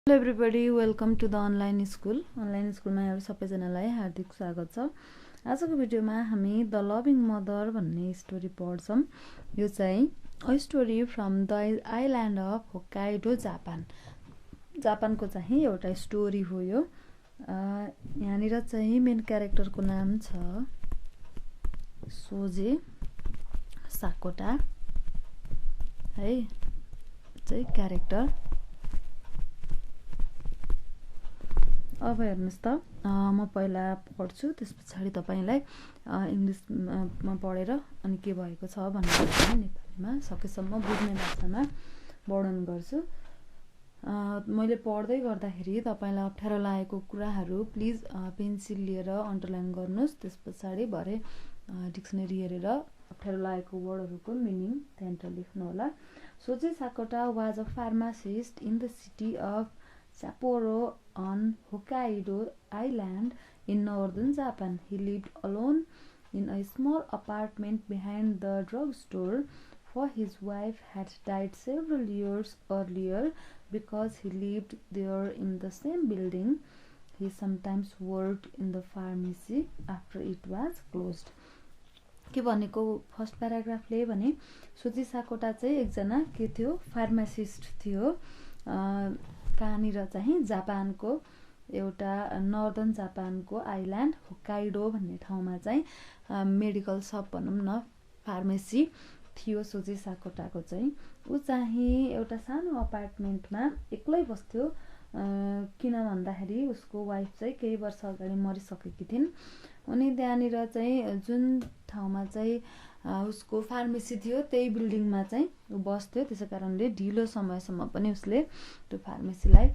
Hello everybody, welcome to the online school. Online school मा यहाँहरु सबैजनालाई हार्दिक स्वागत छ। आजको भिडियोमा हामी द लभिङ मदर भन्ने स्टोरी पढ्छौं। यो चाहिँ a story from the island of Hokkaido Japan. जापानको चाहिँ एउटा स्टोरी हो यो। यहाँनिर चाहिँ मेन क्यारेक्टरको नाम छ सोजे साकोटा है चाहिँ क्यारेक्टर। अब हेर्नुस् त म पहिला पढ्छु, त्यसपछि तपाईलाई इंग्लिशमा पढेर अनि के भएको छ भनेर नेपालीमा सकेसम्म बुझ्ने भाषामा वर्णन गर्छु। मैले पढ्दै गर्दाखेरि तपाईलाई अप्ठ्यारो लागेको कुराहरू प्लिज पेन्सिल लिएर अन्डरलाइन गर्नुस्। त्यसपछि भरे डिक्सनरी हेरेर अप्ठ्यारो लागेको वर्डहरुको मिनिङ त्यहाँबाट लेख्नु होला। Soje Sakota was a pharmacist in the city of Sapporo on Hokkaido Island in northern Japan. He lived alone in a small apartment behind the drugstore, for his wife had died several years earlier. Because he lived there in the same building, he sometimes worked in the pharmacy after it was closed. के भनेको first प्याराग्राफले भने सोजी साकोटा चाहिँ एकजना के थियो, pharmacist थियो। कहाँनिर चाहिँ जापानको एउटा नर्दर्न जापानको आइल्यान्ड होक्काइडो भन्ने ठाउँमा चाहिँ मेडिकल शप भनौं न, फार्मेसी थियो सोजे साकोटाको चाहिँ। उ चाहिँ एउटा सानो अपार्टमेन्टमा एक्लै बस्थ्यो। किन भन्दाखेरि उसको वाइफ चाहिँ केही वर्ष अगाडि मरिसकेकी थिइन्। अनि त्यहाँनिर चाहिँ जुन ठाउँमा चाहिँ उसको फार्मेसी थियो त्यही बिल्डिङमा चाहिँ उ बस्थ्यो। त्यसैकारणले ढिलो समयसम्म पनि उसले त्यो फार्मेसीलाई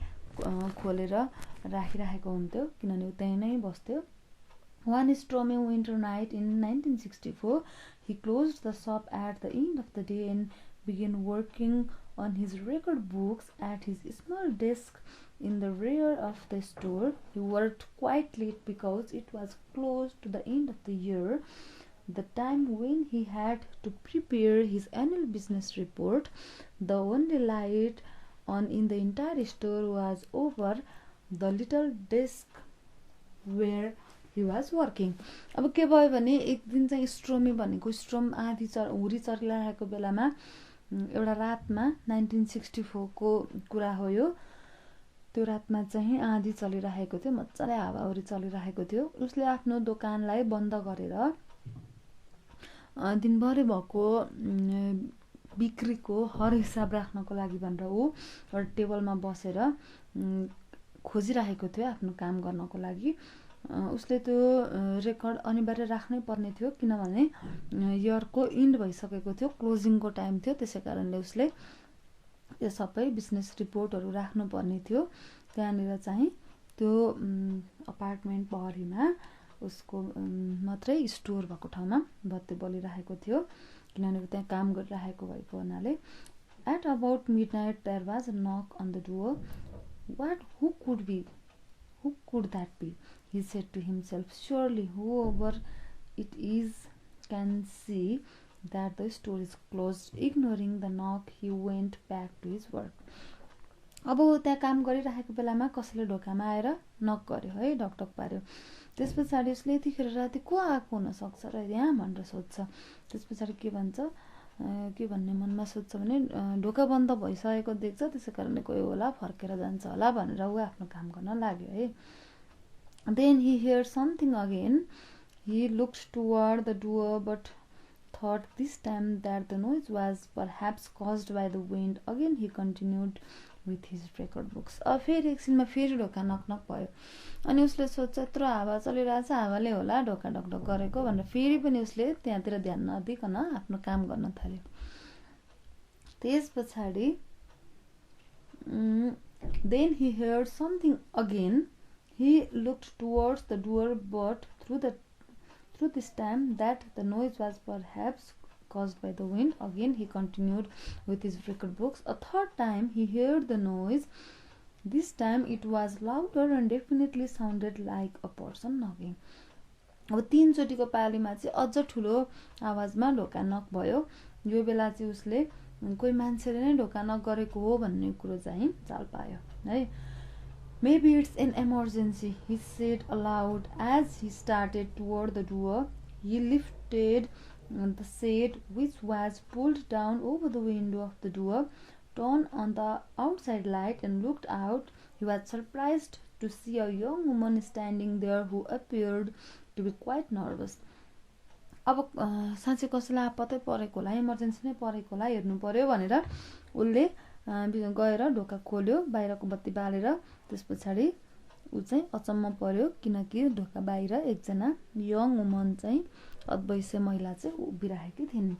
खोलेर राखिरहेको हुन्थ्यो, किनभने उ त्यही नै बस्थ्यो। One stormy winter night in 1964, he closed the shop at the end of the day and began working on his record books at his small desk in the rear of the store. He worked quite late because it was close to the end of the year, the time when he had to prepare his annual business report. The only light on in the entire store was over the little desk where he was working. अब के भयो भने एक दिन चाहिँ stormy भनेको स्ट्रोम आधी हुरी चलिरहेको बेलामा एउटा रातमा 1964 को कुरा हो यो। त्यो रातमा चाहिँ आधी चलिरहेको थियो, मज्जाले हावाहुरी चलिरहेको थियो। उसले आफ्नो दोकानलाई बन्द गरेर दिनभरि भएको बिक्रीको हर हिसाब राख्नको लागि भनेर उ एउटा टेबलमा बसेर खोजिरहेको थियो आफ्नो काम गर्नको लागि। उसले त्यो रेकर्ड अनिवार्य राख्नै पर्ने थियो, किनभने इयरको इन्ड भइसकेको थियो, क्लोजिङको टाइम थियो। त्यसैकारणले उसले यो सबै बिजनेस रिपोर्टहरु राख्नु पर्ने थियो। त्यहाँनिर चाहिँ त्यो अपार्टमेन्ट बहरीमा उसको मात्रै स्टोर भएको ठाउँमा बत्ती बलिरहेको थियो, किनभने त्यहाँ काम गरिरहेको भएको हुनाले। At about midnight there was a knock on the door. Who could that be? He said to himself. Surely whoever it is can see that the store is closed. Ignoring the knock, he went back to his work. अब त्यहाँ काम गरिरहेको बेलामा कसैले ढोकामा आएर नक गर्यो है, ढकढक पार्यो। त्यसपछि उसले यतिखेर राति को आएको हुन सक्छ र यहाँ भनेर सोध्छ। त्यसपछि के भन्छ, के भन्ने मनमा सोध्छ भने ढोका बन्द भइसकेको देख्छ, त्यसैकारणले कोही होला फर्केर जान्छ होला भनेर उ आफ्नो काम गर्न लाग्यो है। Then he heard something again. He looked toward the door but thought this time that the noise was perhaps caused by the wind. Again he continued with his record books. अब फेरि एकछिनमा फेरि ढोका नक भयो। अनि उसले सोच्छ यत्रो हावा चलिरहेछ, हावाले होला ढोका ढकढक गरेको भनेर फेरि पनि उसले त्यहाँतिर ध्यान नदिकन आफ्नो काम गर्न थाल्यो। त्यसपछि then he heard something again. He looked towards the door but through this time that the noise was perhaps caused by the wind. Again he continued with his record books. A third time he heard the noise. This time it was louder and definitely sounded like a person knocking. अब तीन चोटीको पालीमा चाहिँ अझ ठुलो आवाजमा ढोका नक भयो। यो बेला चाहिँ उसले कोही मान्छेले नै ढोका नक गरेको हो भन्ने कुरो चाहिँ चाल पायो है। Maybe it's an emergency, he said aloud as he started toward the door. He lifted the shade which was pulled down over the window of the door, turned on the outside light, and looked out. He was surprised to see a young woman standing there who appeared to be quite nervous. अब साँच्चै कसैलाई आपतै परेको होला, emergency नै परेको होला, हेर्नु पर्यो भनेर उसले गएर ढोका खोल्यो, बाहिरको बत्ती बालेर। त्यस पछाडि ऊ चाहिँ अचम्म पर्यो किनकि ढोका बाहिर एकजना यङ वुमन चाहिँ अद्वैश्य महिला चाहिँ उभिराखेकी थिइन्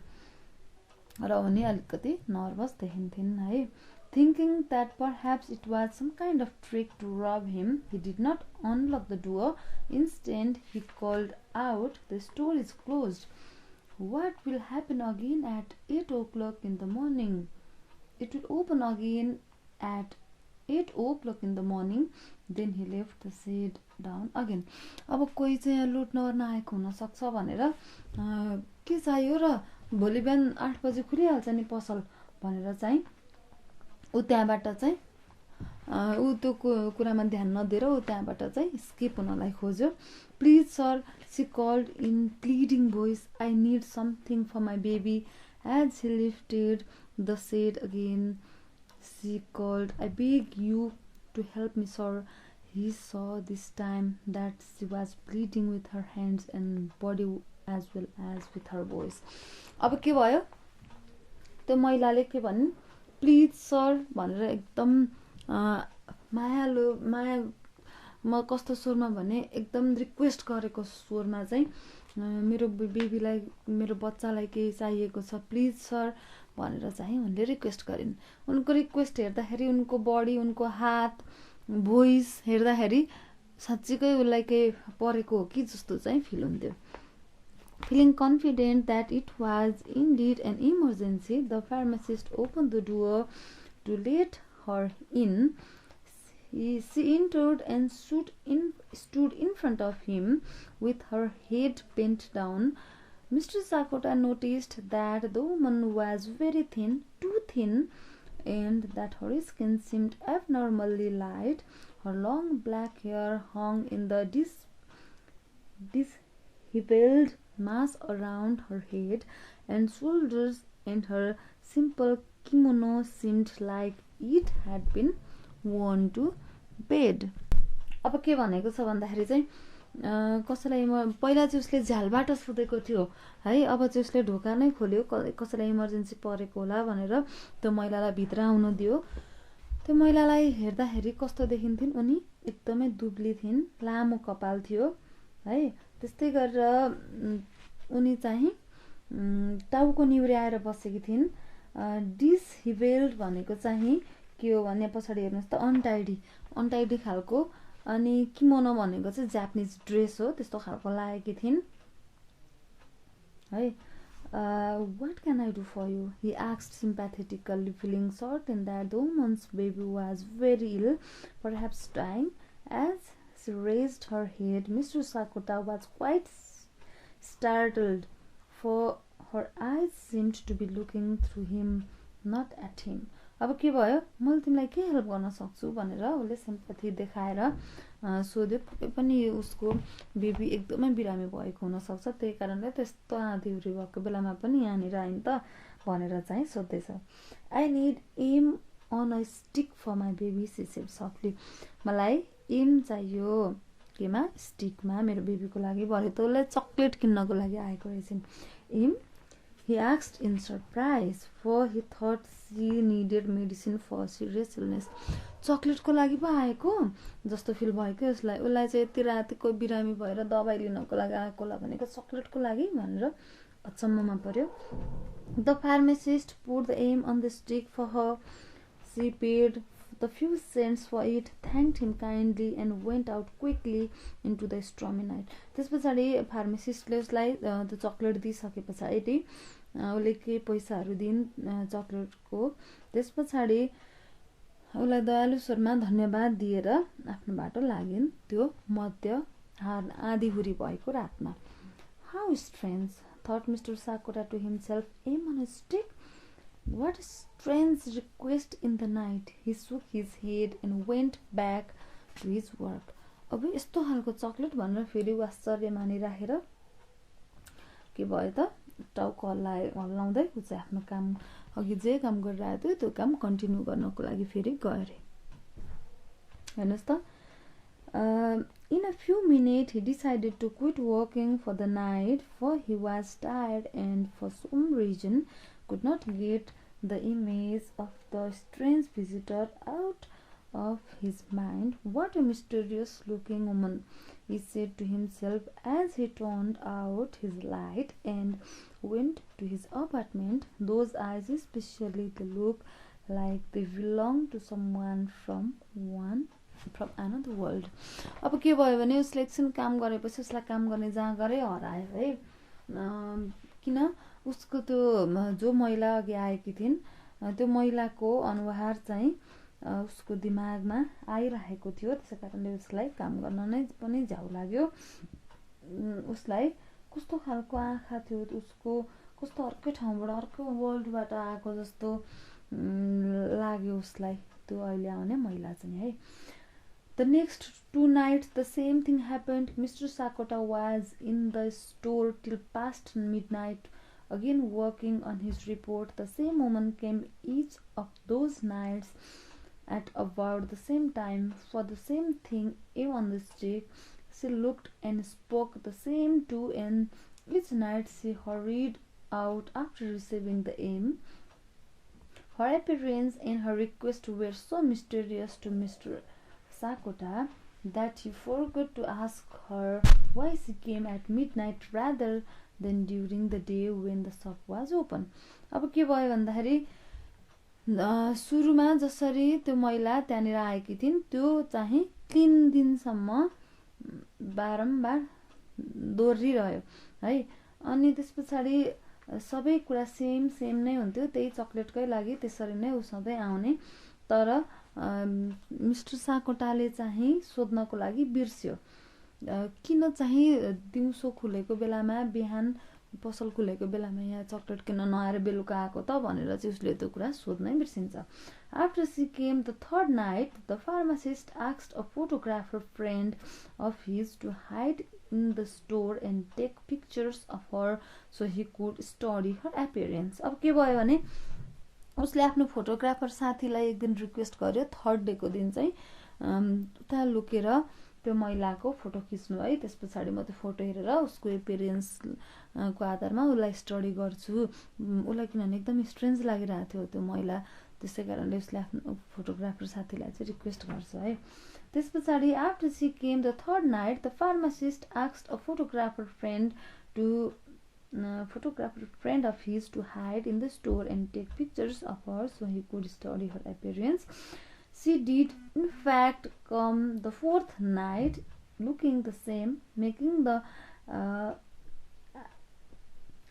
र उनी अलिकति नर्भस देखिन्थिन् है। Thinking that perhaps it was some kind of trick to rob him, he did not unlock the door. Instead, he called out, "The store is closed. What will happen again at 8 o'clock in the morning? It will open again at 8 o'clock in the morning." Then he left the shade down again. अब कोही चाहिँ लुट्न गर्न आएको हुन सक्छ भनेर के चाहियो र भोलि बिहान 8 बजे खुलिहाल्छ नि पसल भनेर चाहिँ ऊ त्यहाँबाट चाहिँ ऊ त्यो कुरामा ध्यान नदिएर ऊ त्यहाँबाट चाहिँ स्किप हुनलाई खोज्यो। "Please sir," she called in pleading voice, "I need something for my baby." As he lifted the shade again, she called, "I beg you to help me sir." He saw this time that she was pleading with her hands and body as well as with her voice. अब के भयो, त्यो महिलाले के भनिन्, "please sir" भनेर एकदम मायालु माया म कस्तो स्वरमा भने एकदम रिक्वेस्ट गरेको स्वरमा चाहिँ मेरो बेबीलाई मेरो बच्चालाई केही चाहिएको छ, प्लिज सर भनेर चाहिँ उनले रिक्वेस्ट गरिन्। उनको रिक्वेस्ट हेर्दाखेरि उनको बडी, उनको हात, भोइस हेर्दाखेरि साँच्चीकै उसलाई केही परेको हो कि जस्तो चाहिँ फिल हुन्थ्यो। Feeling confident that it was indeed an emergency, the pharmacist opened the door to let her in. She entered and stood in front of him with her head bent down. Mr. Sakota noticed that the woman was very thin, too thin, and that her skin seemed abnormally light. Her long black hair hung in the disheveled mass around her head and shoulders, and her simple kimono seemed like it had been worn to bed. अब के भनेको छ भन्दाखेरि चाहिँ कसैलाई पहिला चाहिँ उसले झ्यालबाट सोधेको थियो है, अब चाहिँ उसले ढोका नै खोल्यो, कसैलाई इमर्जेन्सी परेको होला भनेर त्यो महिलालाई भित्र आउन दियो। त्यो महिलालाई हेर्दाखेरि कस्तो देखिन्थिन्, उनी एकदमै दुब्ली थिइन्, लामो कपाल थियो है। त्यस्तै गरेर उनी चाहिँ टाउको निहुर्याएर बसेकी थिइन्। डिसहिभेल्ड भनेको चाहिँ के हो भने पछाडि हेर्नुहोस् त अनटाइडी खालको, अनि किमोनो भनेको चाहिँ जापानिज ड्रेस हो, त्यस्तो खालको लागेकी थिइन् है। "What can I do for you?" he asked sympathetically, feeling certain that the woman's baby was very ill, perhaps dying. As she raised her head, Mr. Sakota was quite startled, for her eyes seemed to be looking through him, not at him. अब के भयो, मैले तिमीलाई के help गर्न सक्छु भनेर उसले सिम्पथी देखाएर सोध्यो। पक्कै पनि उसको बेबी एकदमै बिरामी भएको हुनसक्छ, त्यही कारणले त्यस्तो आँधीउरी भएको बेलामा पनि यहाँनिर आइन् त भनेर चाहिँ सोध्दैछ। "I need aim on a stick for my baby," she said softly. मलाई एम चाहियो केमा, स्टिकमा मेरो बेबीको लागि। भरे त उसलाई चक्लेट किन्नको लागि आएको रहेछन्। "Am?" he asked in surprise, for he thought she needed medicine for serious illness. चक्लेटको लागि पो आएको जस्तो फिल भयो कि उसलाई चाहिँ यति राति कोही बिरामी भएर दबाई लिनको लागि आएको होला भनेको चक्लेटको लागि भनेर अचम्ममा पर्यो। The pharmacist put the aim on the stick for her. She paid the few cents for it, thanked him kindly, and went out quickly into the stormy night. त्यस पछाडि फार्मासिस्टले उसलाई त्यो चक्लेट दिइसके पछाडि उसले केही पैसाहरू दिइन् चक्लेटको। त्यस पछाडि उसलाई दयालु स्वरमा धन्यवाद दिएर आफ्नो बाटो लागिन् त्यो मध्य आँधीहुरी भएको रातमा। "How strange," thought Mr. Sakota to himself, "aim on a stick? What a strange request in the night." He shook his head and went back to his work. अब यस्तो खालको चकलेट भनेर फेरि आश्चर्य मानिराखेर के भयो त टाउको हल्लाउँदै उ चाहिँ आफ्नो काम अघि जे काम गरिरहेको थियो त्यो काम कन्टिन्यू गर्नको लागि फेरि गयो रे। हेर्नुहोस् त in a few minutes he decided to quit working for the night, for he was tired and for some reason could not get the image of the strange visitor out of his mind. What a mysterious looking woman, he said to himself as he turned out his light and went to his apartment. Those eyes especially, they look like they belong to someone from another world. अब के भयो भने उसले एकछिन काम गरेपछि उसलाई काम गर्ने जहाँ गरे हरायो है। किन उसको त्यो जो महिला अघि आएकी थिइन् त्यो महिलाको अनुहार चाहिँ उसको दिमागमा आइरहेको थियो, त्यसै कारणले उसलाई काम गर्न नै पनि झ्याउ लाग्यो। उसलाई कस्तो खालको आँखा थियो, उसको कस्तो अर्कै ठाउँबाट अर्कै वर्ल्डबाट आएको जस्तो लाग्यो उसलाई त्यो अहिले आउने महिला चाहिँ है। The next 2 nights the same thing happened. Mr. Sakota was in the store till past midnight, again working on his report. The same woman came each of those nights at about the same time for the same thing, A on the stick. She looked and spoke the same too, and each night she hurried out after receiving the aim. Her appearance and her request were so mysterious to Mr. Sakota that he forgot to ask her why she came at midnight rather than during the day when the shop was open. अब के भयो भन्दाखेरि सुरुमा जसरी त्यो महिला त्यहाँनिर आएकी थिइन् त्यो चाहिँ 3 दिनसम्म बारम्बार दोहोरिरह्यो है। अनि त्यसपछि सबै कुरा सेम नै हुन्थ्यो, त्यही चकलेटकै लागि त्यसरी नै उ सधैँ आउने। तर मिस्टर साकोटाले चाहिँ सोध्नको लागि बिर्स्यो किन चाहिँ दिउँसो खुलेको बेलामा बिहान पसल खुलेको बेलामा यहाँ चकलेट किन नआएर बेलुका आएको त भनेर चाहिँ उसले त्यो कुरा सोध्नै बिर्सिन्छ। After she came the third night, the pharmacist asked a photographer friend of his to hide in the store and take pictures of her so he could study her appearance. अब के भयो भने उसले आफ्नो फोटोग्राफर साथीलाई एक दिन request गर्यो थर्ड डे को दिन चाहिँ उता लुकेर त्यो महिलाको फोटो खिच्नु है। त्यसपछि म त्यो फोटो हेरेर उसको एपियरेन्स को आधारमा उसलाई स्टडी गर्छु। उसलाई किनभने एकदम स्ट्रेन्ज लागिरहेको थियो त्यो महिला, त्यसै कारणले उसले आफ्नो फोटोग्राफर साथीलाई चाहिँ रिक्वेस्ट गर्छ है। त्यसपछि after she came the third night, the pharmacist asked a photographer friend of his to hide in the store and take pictures of her so he could study her appearance. She did in fact come the fourth night looking the same, making the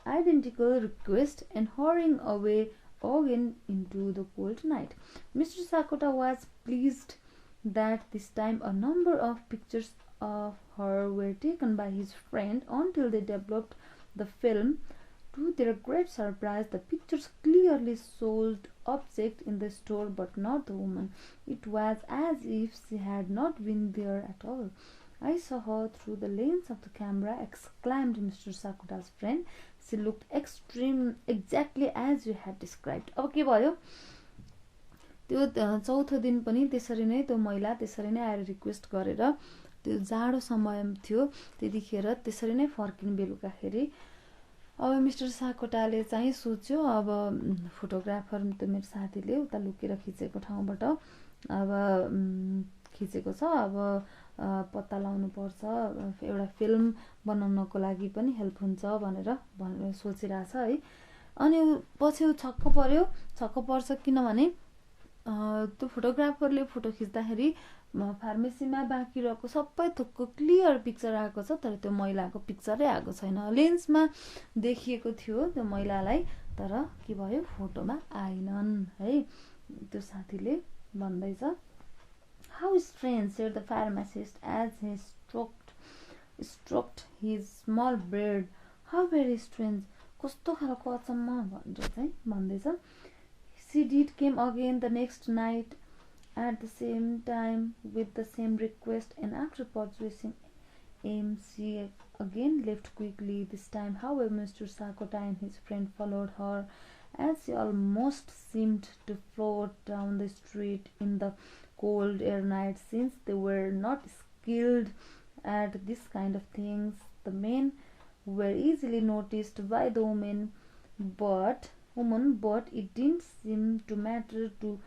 identical request and hurrying away again into the cold night. Mr. Sakota was pleased that this time a number of pictures of her were taken by his friend until they developed the film. To their great surprise, the pictures clearly showed object in the store but not the woman. It was as if she had not been there at all. I saw her through the lens of the camera, exclaimed Mr. Sakota's friend. She looked exactly as you had described. अब के भयो त्यो चौथो दिन पनि त्यसरी नै त्यो महिला त्यसरी नै आएर रिक्वेस्ट गरेर त्यो जाडो समय थियो त्यतिखेर त्यसरी नै फर्किन बेलुकाखेरि। अब मिस्टर साकोटाले चाहिँ सोच्यो अब फोटोग्राफर त मेरो साथीले उता लुकेर खिचेको ठाउँबाट अब खिचेको छ, अब पत्ता लगाउनु पर्छ, एउटा फिल्म बनाउनको लागि पनि हेल्प हुन्छ भनेर सोचिरहेछ है। अनि पछि छक्क पर्छ किनभने त्यो फोटोग्राफरले फोटो खिच्दाखेरि फार्मेसीमा बाँकी रहेको सबै थोकको क्लियर पिक्चर आएको छ, तर त्यो महिलाको पिक्चरै आएको छैन। लेन्समा देखिएको थियो त्यो महिलालाई, तर के भयो फोटोमा आएनन् है। त्यो साथीले भन्दैछ, How strange, said the pharmacist as he stroked his small beard. How very strange. कस्तो खालको अचम्म भनेर चाहिँ भन्दैछ। She did came again the next night at the same time with the same request, and after pursuing aim, she again left quickly. This time, however, Mr. Sakota and his friend followed her, as she almost seemed to float down the street in the cold air night. Since they were not skilled at this kind of things, the men were easily noticed by the woman, but it didn't seem to matter to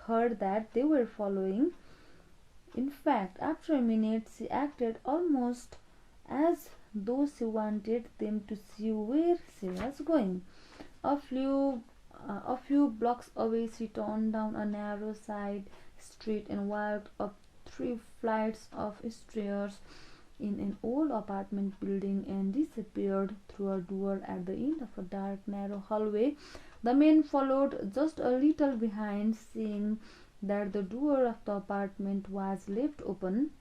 her that they were following. In fact, after a minute, she acted almost as though she wanted them to see where she was going. A few blocks away, she turned down a narrow side street and walked up 3 flights of stairs in an old apartment building and disappeared through a door at the end of a dark, narrow hallway. The men followed just a little behind, seeing that the door of the apartment was left open.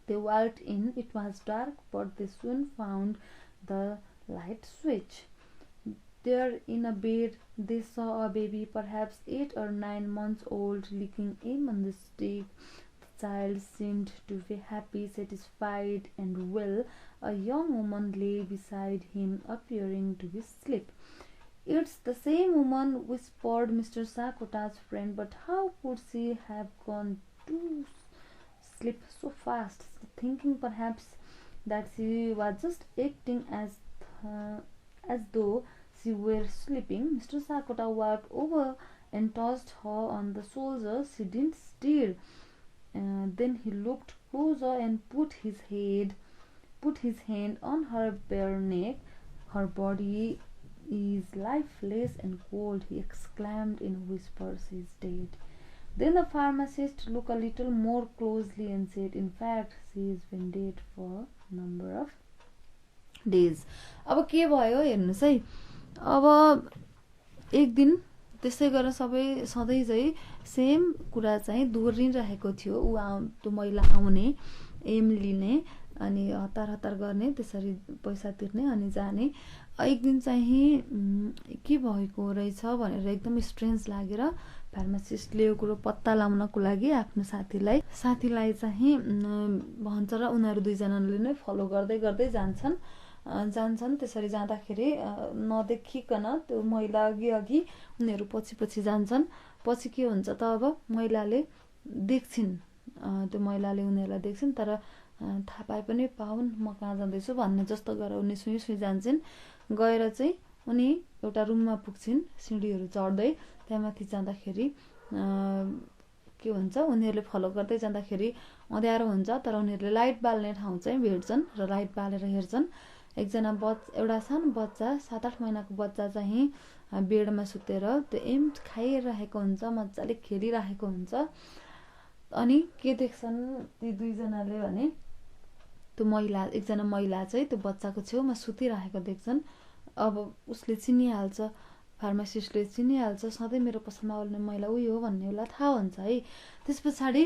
They walked in. It was dark, but they soon found the light switch. There in a bed, they saw a baby, perhaps 8 or 9 months old, licking aim on the stick. The child seemed to be happy, satisfied, and well. A young woman lay beside him, appearing to be asleep. "It's the same woman," whispered Mr. Sakota's friend, "but how could she have gone to sleep so fast?" Thinking perhaps that she was just acting as though she were sleeping, Mr. Sakota walked over and touched her on the shoulder. She didn't stir. Then he looked closer and put his hand on her bare neck. "Her body is lifeless and cold," he exclaimed in a whisper. "She is dead." Then the pharmacist looked a little more closely and said, "In fact, she has been dead for a number of days." अब के भयो हेर्नुस् है। अब एक दिन त्यसै गरेर सधैँ चाहिँ सेम कुरा चाहिँ दोहोरिरहेको थियो। त्यो महिला आउने, एम लिने, अनि हतार गर्ने, त्यसरी पैसा तिर्ने अनि जाने। एक दिन चाहिँ के भएको रहेछ भनेर एकदम स्ट्रेन्ज लागेर फार्मासिस्टले यो कुरो पत्ता लगाउनको लागि आफ्नो साथीलाई चाहिँ भन्छ र उनीहरू दुईजनाले नै फलो गर्दै जान्छन्। त्यसरी जाँदाखेरि नदेखिकन त्यो महिला अघि उनीहरू पछि जान्छन्। पछि के हुन्छ त, अब महिलाले देख्छिन्, त्यो महिलाले उनीहरूलाई देख्छिन्, तर थाहा पाए पनि पाउन् म कहाँ जाँदैछु भन्ने जस्तो गरेर उनी सुई जान्छन्। गएर चाहिँ उनी एउटा रुममा पुग्छिन्, सिँढीहरू चढ्दै। त्यहाँ माथि जाँदाखेरि के हुन्छ, उनीहरूले फलो गर्दै जाँदाखेरि अँध्यारो हुन्छ, तर उनीहरूले लाइट बाल्ने ठाउँ चाहिँ भेट्छन् र लाइट बालेर हेर्छन्। एउटा सानो बच्चा, 7-8 महिनाको बच्चा चाहिँ बेडमा सुतेर त्यो एम खाइरहेको हुन्छ, मजाले खेलिरहेको हुन्छ। अनि के देख्छन् ती दुईजनाले भने, एकजना महिला चाहिँ त्यो बच्चाको छेउमा सुतिरहेको देख्छन्। अब उसले चिनिहाल्छ, फार्मासिस्टले चिनिहाल्छ, सधैँ मेरो पसलमा आउने महिला उही हो भन्ने उसलाई थाहा हुन्छ है। त्यस पछाडि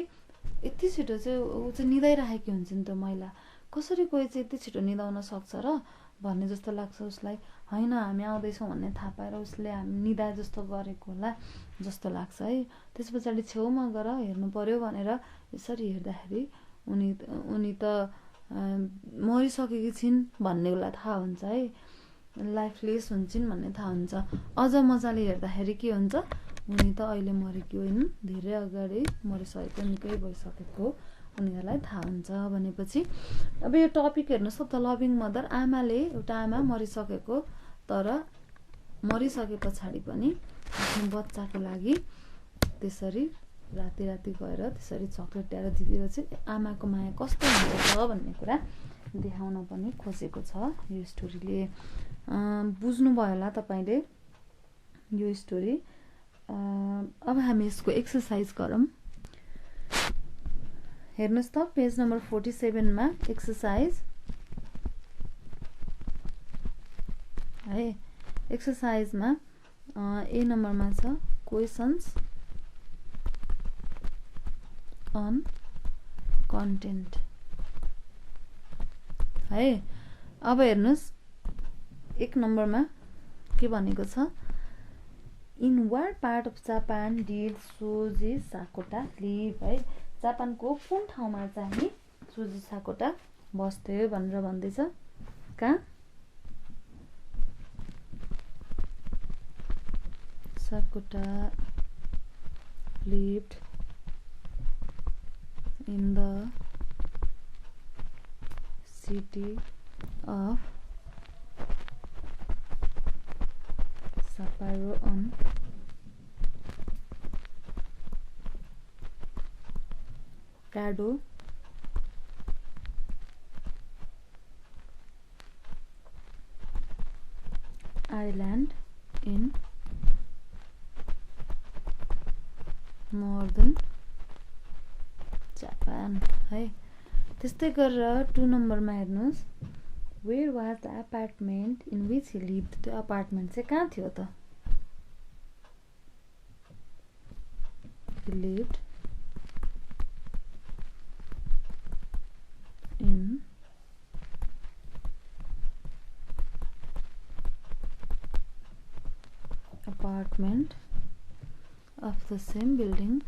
यति छिटो चाहिँ ऊ चाहिँ निदाइरहेकी हुन्छन् त्यो महिला। कसरी कोही चाहिँ यति छिटो निदाउन सक्छ र भन्ने जस्तो लाग्छ उसलाई। होइन, हामी आउँदैछौँ भन्ने थाहा पाएर उसले हामी निदाए जस्तो गरेको होला जस्तो लाग्छ है। त्यस पछाडि छेउमा गएर हेर्नु पर्यो भनेर यसरी हेर्दाखेरि उनी त मरिसकेकी छिन् भन्ने उसलाई थाहा हुन्छ है, लाइफलेस हुन्छन् भन्ने थाहा हुन्छ। अझ मजाले हेर्दाखेरि के हुन्छ, उनी त अहिले मरेकी होइन, धेरै अगाडि मरिसकेको, निकै भइसकेको उनीहरूलाई थाहा हुन्छ। भनेपछि अब यो टपिक हेर्नुहोस् त, लभिङ मदर, एउटा आमा मरिसकेको, तर मरिसके पछाडि पनि आफ्नो बच्चाको लागि त्यसरी राति गएर त्यसरी चक्लेट ल्याएर दिदिएर चाहिँ आमाको माया कस्तो हुन्छ भन्ने कुरा देखाउन पनि खोजेको छ यो स्टोरीले। बुझ्नुभयो होला तपाईँले यो स्टोरी। अब हामी यसको एक्सर्साइज गरौँ। हेर्नुहोस् त, पेज नम्बर 47 मा एक्सर्साइज है। एक्सर्साइजमा ए नम्बरमा छ क्वेसन्स अन कन्टेन्ट है। अब हेर्नुहोस् 1 नम्बरमा के भनेको छ, in what part of Japan did Soji Sakota live है जापानको कुन ठाउँमा चाहिँ सोजी साकोटा बस्थ्यो भनेर भन्दैछ कहाँ साकोटा lived in the city of Sapporo on Kado Island in northern Japan है त्यस्तै गरेर 2 नम्बरमा हेर्नुस् Where was the apartment in which he lived? त्यो अपार्टमेन्ट चाहिँ कहाँ थियो त He lived in apartment of the same building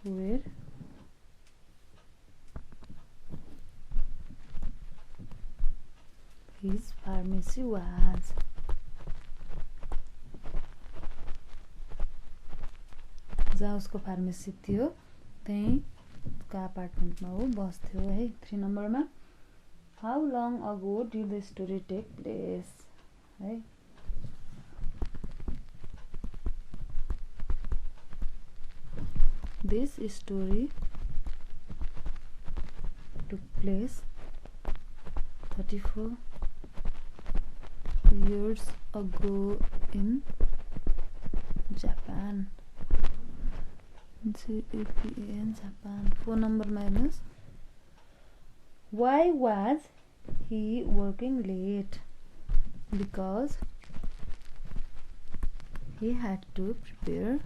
where his pharmacy was. जहाँ उसको फार्मेसी थियो त्यही का अपार्टमेन्टमा हो बस्थ्यो है 3 नम्बरमा How long ago did the story take place है This story took place 34 years ago in Japan. Japan. 4 number minus. Why was he working late? Because he had to prepare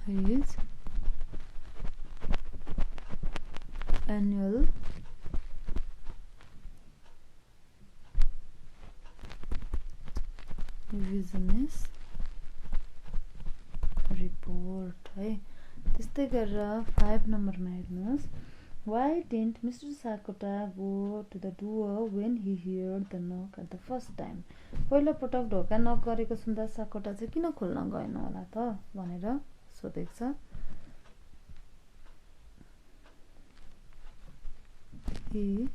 his annual business report है त्यस्तै गरेर 5 नम्बरमा हेर्नुस् Why didn't Mr. Sakota go to the door when he heard the knock at the first time? पहिलो पटक ढोका नक गरेको सुन्दा साकोटा चाहिँ किन खोल्न गएन होला त भनेर सोधेको छ He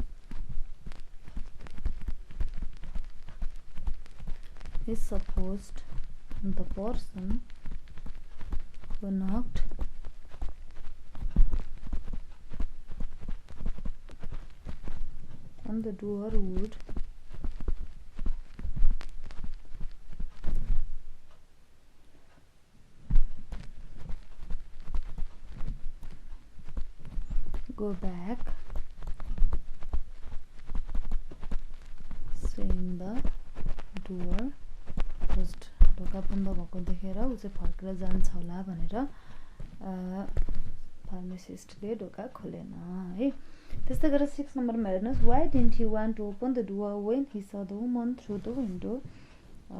is supposed the person who knocked on the door would go back saying the door closed ढोका बन्द भएको देखेर उ चाहिँ फर्केर जान्छ होला भनेर फार्मासिस्टले ढोका खोलेन है त्यस्तै गरेर 6 नम्बरमा हेर्नुस् Why didn't he want to open the door when he saw the woman through the window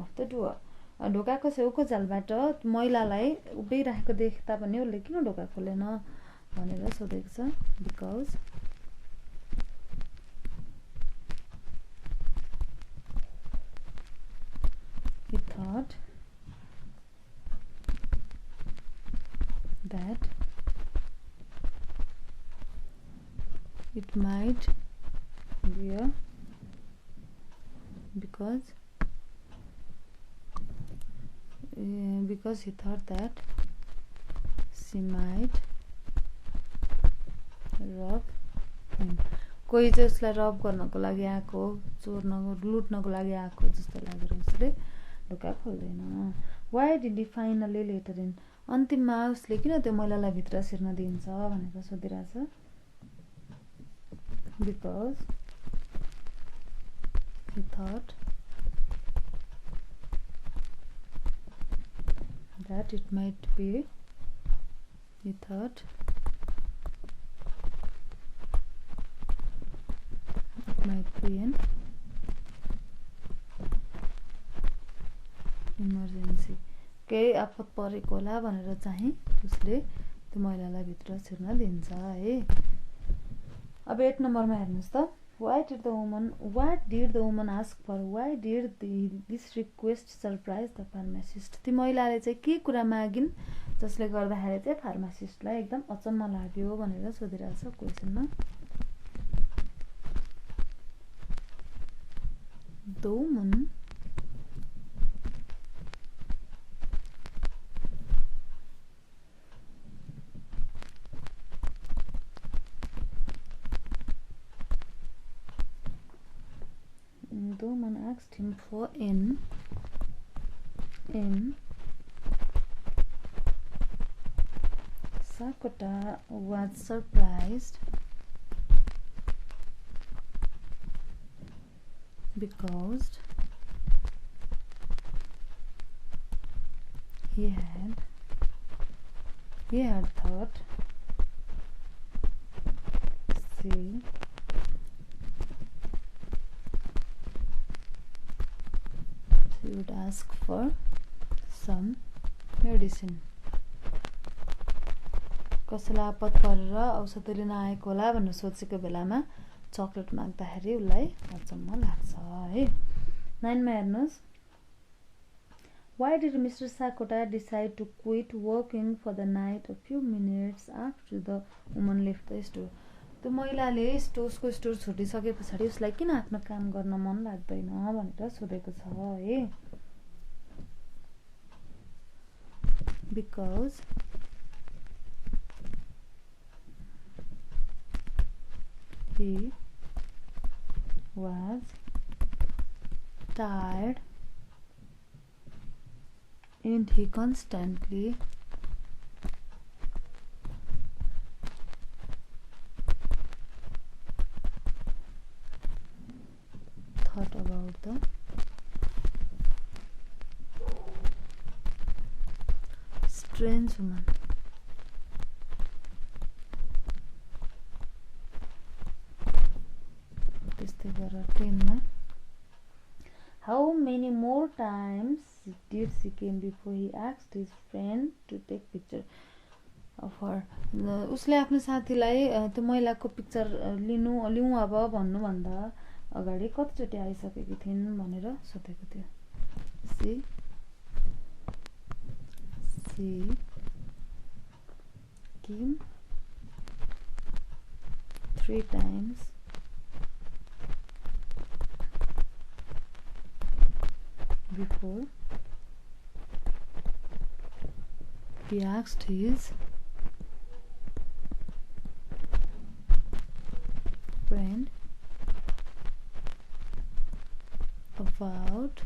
of the door? ढोकाको छेउको झ्यालबाट महिलालाई उभिरहेको देख्दा पनि उसले किन ढोका खोलेन भनेर सोधेको छ Because he thought that it might be a because he thought that she might rob him कोही चाहिँ उसलाई रब गर्नको लागि आएको लुट्नको लागि आएको जस्तो लागेर उसले ढोका खोल्दैन Why did he finally later in अन्तिममा उसले किन त्यो महिलालाई भित्र छिर्न दिन्छ भनेर सोधिरहेछ Because he thought that it might be, he thought, it might be an emergency, केही आपत परेको होला भनेर चाहिँ उसले त्यो महिलालाई भित्र छिर्न दिन्छ है। अब 8 नम्बरमा हेर्नुस् त, what did the woman ask for? Why did this request surprise the pharmacist? ती महिलाले चाहिँ के कुरा मागिन् जसले गर्दाखेरि चाहिँ फार्मासिस्टलाई एकदम अचम्म लाग्यो भनेर सोधिरहेछ क्वेशनमा। The woman asked him for N. Sakota was surprised because he had thought she would ask for some medicine. कसैलाई आपत परेर औषधि लिन आएको होला भनेर सोचेको बेलामा चकलेट माग्दाखेरि उलाई अचम्म लाग्छ है। 9 मा हेर्नुस्, why did Mr. Sakota decide to quit working for the night a few minutes after the woman left the store? त्यो महिलाले उसको स्टोर छुटिसके पछाडि उसलाई किन आफ्नो काम गर्न मन लाग्दैन भनेर सोधेको छ है। Because he was tired and he constantly thought about the strange woman. त्यस्तै गरेर 10 मा, how many more times did she came before he asked his friend to take picture of her? उसले आफ्नो साथीलाई त्यो महिलाको पिक्चर लिउँ अब भन्नु भन्दा अगाडि कतिचोटि आइसकेकी थिइन् भनेर सोधेको थियो। she came 3 times before he asked his friend about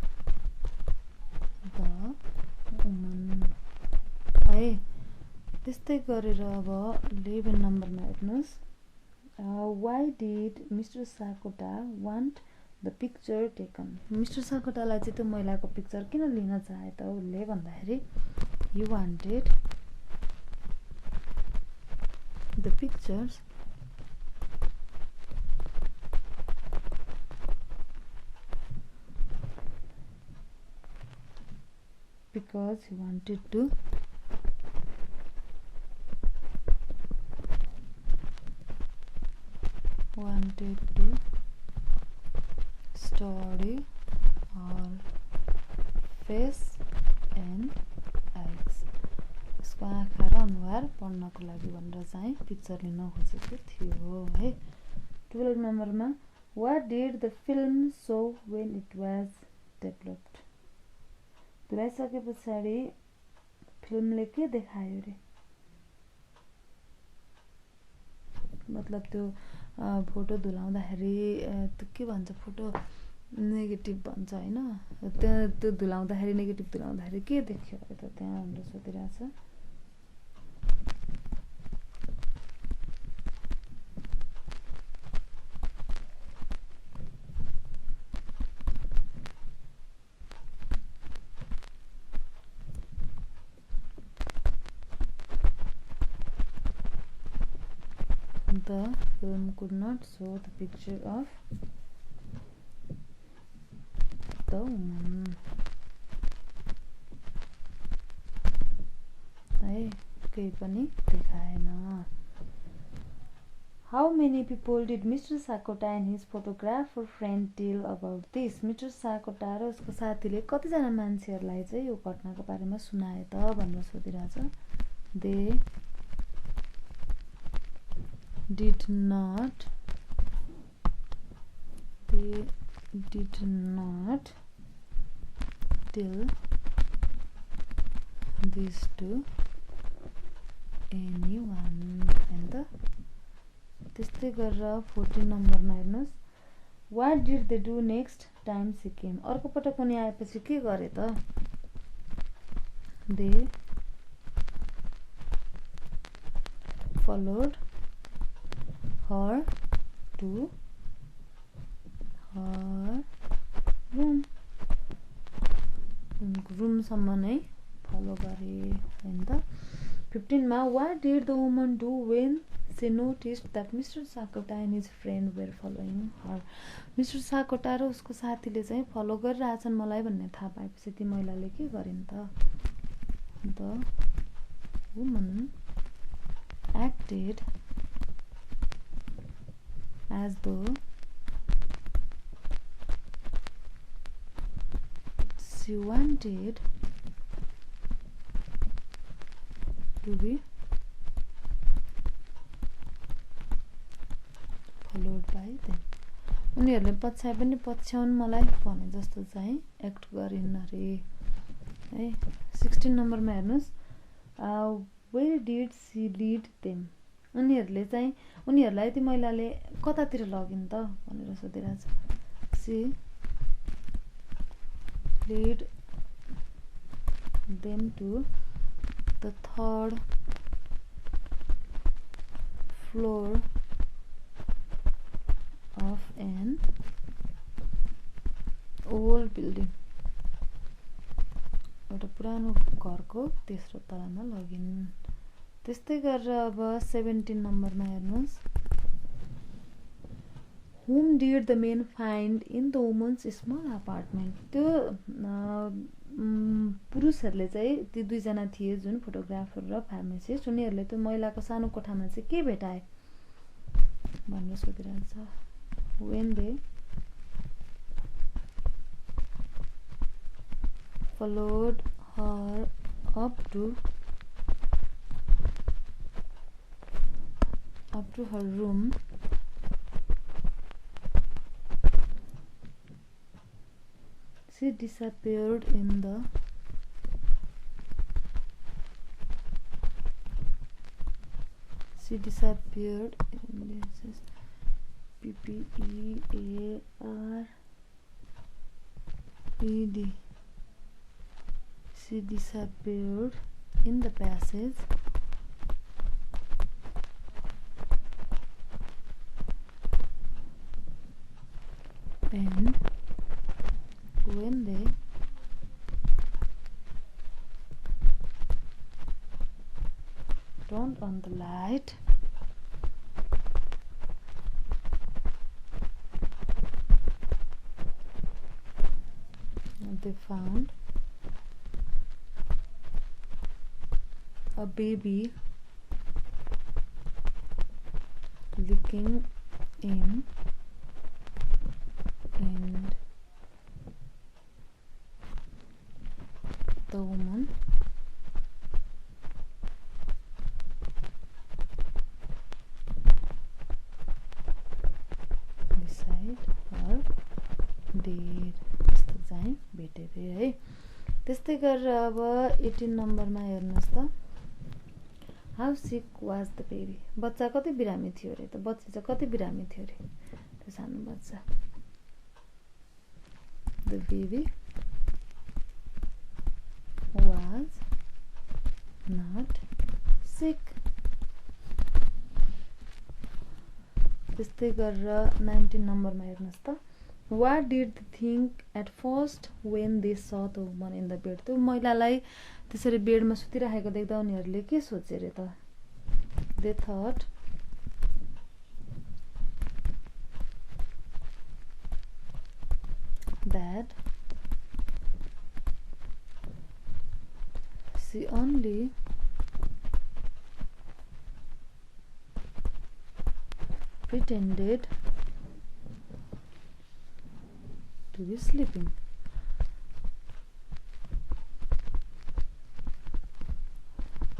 the woman है। त्यस्तै गरेर अब 11 नम्बरमा हेर्नुस्, why did Mr. Sakota want the picture taken? Mister साकोटालाई चाहिँ त्यो महिलाको पिक्चर किन लिन चाहे त उसले भन्दाखेरि he wanted the pictures because he wanted to study her face and eyes. उसको आँखा र अनुहार पढ्नको लागि भनेर चाहिँ पिक्चर लिन खोजेको थियो है। 12 नम्बरमा, what did the film show when it was developed? तुलाइसके पछाडि फिल्मले के देखायो रे? मतलब त्यो फोटो धुलाउँदाखेरि त्यो के भन्छ, फोटो नेगेटिभ भन्छ हैन, त्यो धुलाउँदाखेरि नेगेटिभ धुलाउँदाखेरि के देख्यो अरे त त्यहाँ भनेर सोधिरहेछ। The film could not show the picture of the woman. है केही पनि देखाएन. How many people did Mr. Sakota and his photographer friend tell about this? Mr. Sakota र उसको साथीले कतिजना मान्छेहरूलाई चाहिँ यो घटनाको बारेमा सुनाए त भनेर सोधिरहेछ. They did not tell this to anyone. And त्यस्तै गरेर 14 नम्बरमा हेर्नुस्. What did they do next time she came? अर्को पटक उनी आएपछि के गरे त? They followed her to her room. Room सम्म नै फलो गरे हैन त. 15 मा what did the woman do when she noticed that Mr. Sakota and his friend were following her? Mr. Sakota र उसको साथीले चाहिँ फलो गरिरहेछन् मलाई भन्ने थाहा पाएपछि ती महिलाले के गरिन् त? The woman acted as though she wanted to be followed by them. उनीहरूले पछ्याए पनि पछ्याउन मलाई भने जस्तो चाहिँ एक्ट गरिन् अरे है. 16 नम्बरमा हेर्नुस्. Where did she lead them? उनीहरूलाई ती महिलाले कतातिर लगिन् त भनेर सोधिरहेछ. She led them to the 3rd floor of an old building. एउटा पुरानो घरको तेस्रो तलामा लगिन्. त्यस्तै गरेर अब 17 नम्बरमा हेर्नुस्. Whom did the men find in the woman's small apartment? त्यो पुरुषहरूले चाहिँ ती दुईजना थिए जुन फोटोग्राफर र फार्मासिस्ट. उनीहरूले त्यो महिलाको सानो कोठामा चाहिँ के भेटाए भनेर सोधिरहेछ. When they followed her up to her room, she disappeared in the Pvt. She disappeared in the passage and when they turned on the light, they found a baby looking in and the woman beside her dead. त्यस्तो चाहिँ भेटे रे है. त्यस्तै गरेर अब 18 नम्बरमा हेर्नुस् त. How sick was the baby? बच्चा कति बिरामी थियो रे त. बच्चा चाहिँ कति बिरामी थियो रे त्यो सानो बच्चा. The baby was not sick. त्यस्तै गरेर 19 नम्बरमा हेर्नुस् त. What did they think at first when they saw the woman in the bed? त्यो महिलालाई त्यसरी बेडमा सुतिरहेको देख्दा उनीहरूले के सोचे रे त? They thought that she only pretended to be sleeping.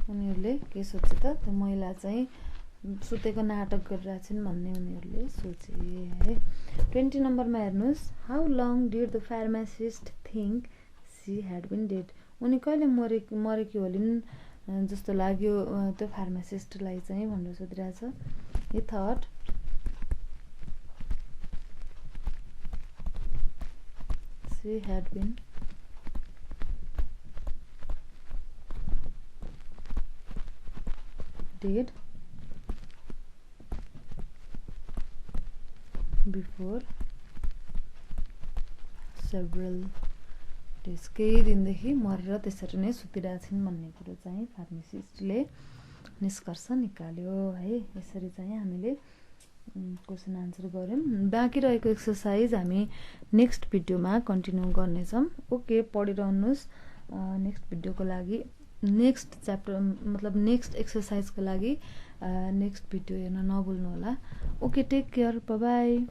उनीहरूले के सोचे त त्यो महिला चाहिँ सुतेको नाटक गरिरहेछन् भन्ने उनीहरूले सोचे है। 20 नम्बरमा हेर्नुस्, how long did the pharmacist think she had been dead. उनी कहिले मरेकी होलिन् जस्तो लाग्यो त्यो फार्मासिस्टलाई चाहिँ भनेर सोधिरहेछ। he thought she had been dead before several days। केही दिनदेखि मरेर त्यसरी नै सुतिरहेछन् भन्ने कुरो चाहिँ फार्मासिस्टले निष्कर्ष निकाल्यो है। यसरी चाहिँ हामीले क्वेसन आन्सर गर्यौं। बाँकी रहेको एक्सरसाइज हामी नेक्स्ट भिडियोमा कन्टिन्यू गर्नेछौं। ओके, पढिरहनुस्। नेक्स्ट भिडियोको लागि नेक्स्ट च्याप्टर मतलब नेक्स्ट एक्सरसाइजको लागि नेक्स्ट भिडियो हेर्न नभुल्नु होला। Okay, take care, bye by.